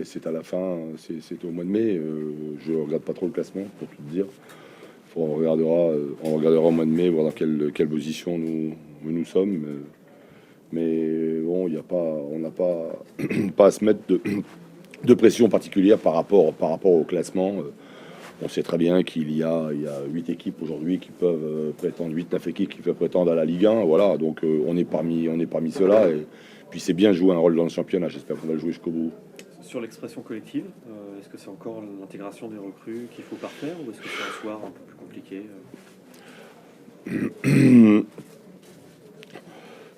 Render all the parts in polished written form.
c'est à la fin, c'est au mois de mai. Je regarde pas trop le classement pour tout te dire. On regardera au mois de mai, voir dans quelle position nous sommes. Mais bon, on n'a pas, pas à se mettre de pression particulière par rapport au classement. On sait très bien qu'il y a 8 équipes aujourd'hui qui peuvent prétendre, 8-9 équipes qui peuvent prétendre à la Ligue 1. Voilà, donc on est parmi ceux-là. Et puis c'est bien de jouer un rôle dans le championnat. J'espère qu'on va le jouer jusqu'au bout. Sur l'expression collective, est-ce que c'est encore l'intégration des recrues qu'il faut parfaire ou est-ce que c'est un soir un peu plus compliqué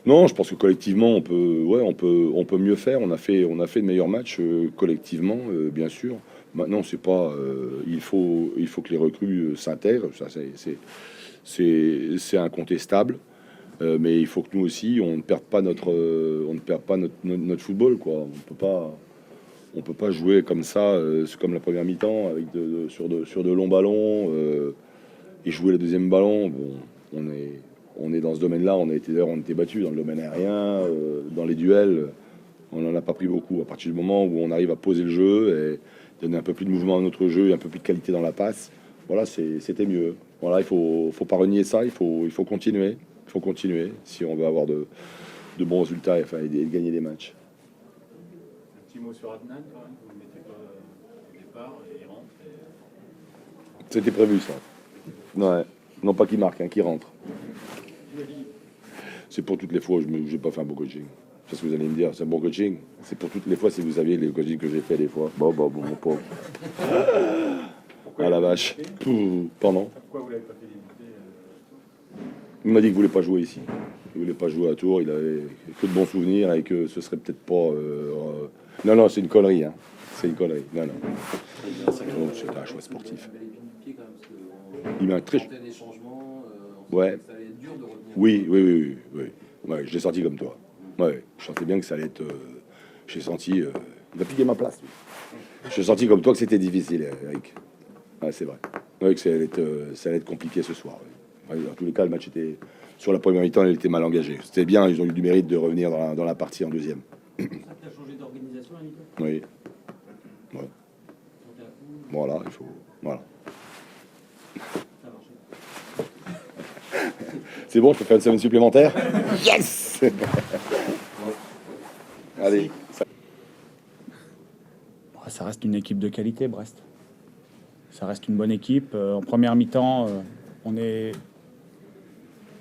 Non, je pense que collectivement, on peut mieux faire. On a fait de meilleurs matchs collectivement, bien sûr. Maintenant, c'est pas, il faut que les recrues s'intègrent. Ça, c'est incontestable. Mais il faut que nous aussi, on ne perde pas notre football, quoi. On peut pas jouer comme ça, c'est comme la première mi-temps, avec sur de longs ballons et jouer le deuxième ballon. Bon, on est dans ce domaine-là. On était battus dans le domaine aérien, dans les duels. On n'en a pas pris beaucoup. À partir du moment où on arrive à poser le jeu et donner un peu plus de mouvement à notre jeu et un peu plus de qualité dans la passe, voilà, c'était mieux. Voilà, il faut pas renier ça. Il faut continuer. Il faut continuer si on veut avoir de bons résultats et de gagner des matchs. Un petit mot sur Adnan, quand même, vous ne le mettez pas au départ et il rentre. C'était prévu, ça. Ouais. Non pas qu'il marque, qu'il rentre. C'est pour toutes les fois où je n'ai pas fait un bon coaching. C'est ce que vous allez me dire, c'est un bon coaching. C'est pour toutes les fois, si vous saviez les coachings que j'ai fait des fois. Bon, mon pauvre. Ah la vache. Pardon. Pourquoi vous l'avez pas fait débuter Il m'a dit qu'il voulait pas jouer ici. Il voulait pas jouer à Tours. Il avait que de bons souvenirs et que ce serait peut-être pas. Non, c'est une connerie. Hein. C'est une connerie. Non. C'est un choix sportif. Il m'a très. Ouais. Oui. Ouais, je l'ai senti comme toi. Ouais, je sentais bien que ça allait être. J'ai senti. Il a piqué ma place. J'ai senti comme toi que c'était difficile, Eric. Ouais, c'est vrai. Ouais, que ça allait être compliqué ce soir. Ouais. Dans tous les cas, le match était. Sur la première mi-temps, il était mal engagé. C'était bien, ils ont eu du mérite de revenir dans la partie en deuxième. Ça t'a changé d'organisation à mi-temps ? Oui. Ouais. Voilà, il faut. Voilà. C'est bon, je peux faire une semaine supplémentaire. Yes. Allez. Ça reste une équipe de qualité, Brest. Ça reste une bonne équipe. En première mi-temps, on n'est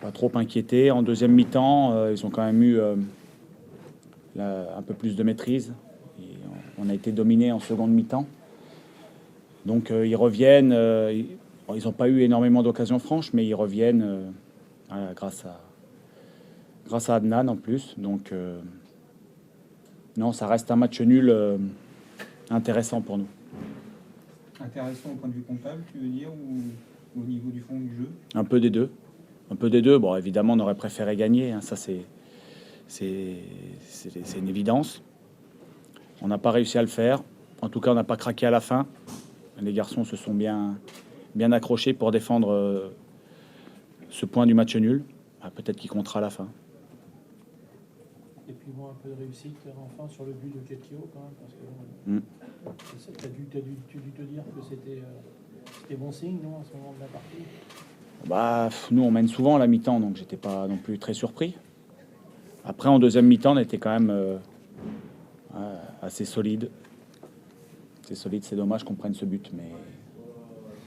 pas trop inquiété. En deuxième mi-temps, ils ont quand même eu un peu plus de maîtrise. Et on a été dominé en seconde mi-temps. Donc ils reviennent. Ils n'ont pas eu énormément d'occasions franches, mais ils reviennent grâce à Adnan en plus. Donc non, ça reste un match nul intéressant pour nous. Intéressant au point de vue comptable, tu veux dire, ou au niveau du fond du jeu? Un peu des deux. Bon, évidemment, on aurait préféré gagner. Hein, ça, c'est une évidence. On n'a pas réussi à le faire. En tout cas, on n'a pas craqué à la fin. Les garçons se sont bien accrochés pour défendre ce point du match nul. Peut-être qu'il comptera à la fin. Et puis bon, un peu de réussite enfin sur le but de Ketio quand même, parce que tu as dû te dire que c'était bon signe, non, à ce moment de la partie. Nous on mène souvent à la mi-temps, donc j'étais pas non plus très surpris. Après en deuxième mi-temps, on était quand même assez solide. C'est dommage qu'on prenne ce but, mais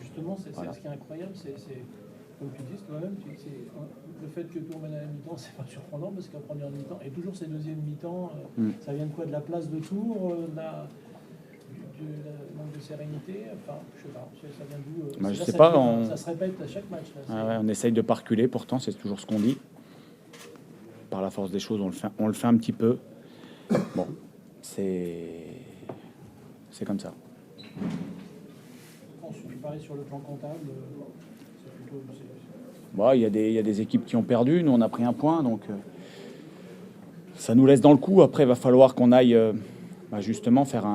justement, voilà. Ce qui est incroyable, c'est comme tu dis toi-même, le fait que Tours mène à la mi-temps, c'est pas surprenant parce qu'en première mi-temps, et toujours ces deuxièmes mi-temps, ça vient de quoi? De la place de Tours, du manque de sérénité, enfin, je sais pas, ça vient d'où? Je sais pas, ça se répète à chaque match. Là, on essaye de pas reculer, pourtant c'est toujours ce qu'on dit. Par la force des choses, on le fait un petit peu. Bon, c'est comme ça. Tu parlais sur le plan comptable, c'est plutôt... Il y a des équipes qui ont perdu, nous on a pris un point, donc ça nous laisse dans le coup. Après, il va falloir qu'on aille justement faire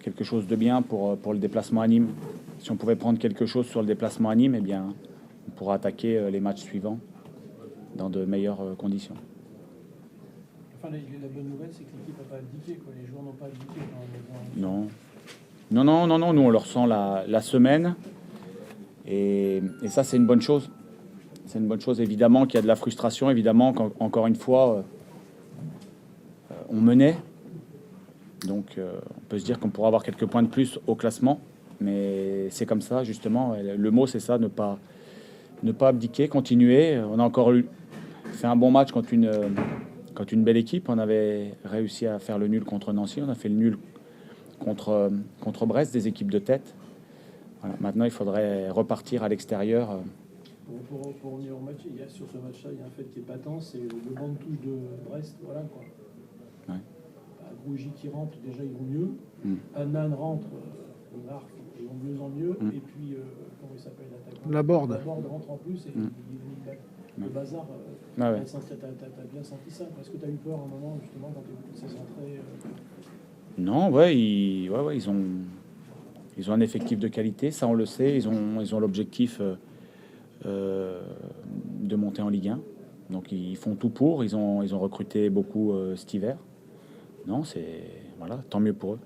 quelque chose de bien pour le déplacement à Nîmes. Si on pouvait prendre quelque chose sur le déplacement à Nîmes, eh bien, on pourra attaquer les matchs suivants dans de meilleures conditions. La bonne nouvelle, c'est que l'équipe n'a pas abdiqué, quoi. Les joueurs n'ont pas abdiqué. Quand Non. Non. Nous, on le ressent la semaine. Et ça, c'est une bonne chose. C'est une bonne chose. Évidemment qu'il y a de la frustration. Évidemment qu'encore une fois, on menait. Donc, on peut se dire qu'on pourra avoir quelques points de plus au classement. Mais c'est comme ça, justement. Le mot, c'est ça, ne pas abdiquer, continuer. On a encore fait un bon match contre une belle équipe. On avait réussi à faire le nul contre Nancy. On a fait le nul contre Brest, des équipes de tête. Voilà. Maintenant, il faudrait repartir à l'extérieur. pour revenir au match, sur ce match-là, il y a un fait qui est patent, c'est le banc de touche de Brest. Voilà, quoi. Ouais. Grougy qui rentre, déjà, ils vont mieux. Annan rentre, Marc, ils vont de mieux en mieux. Et puis, comment il s'appelle l'attaquant ? Laborde rentre en plus et le bazar. Ah ouais. T'as bien senti ça. Est-ce que tu as eu peur à un moment, justement, quand tu es centré Non, ils ont un effectif de qualité, ça on le sait. Ils ont l'objectif de monter en Ligue 1. Donc ils font tout pour. Ils ont recruté beaucoup cet hiver. Non, voilà, tant mieux pour eux.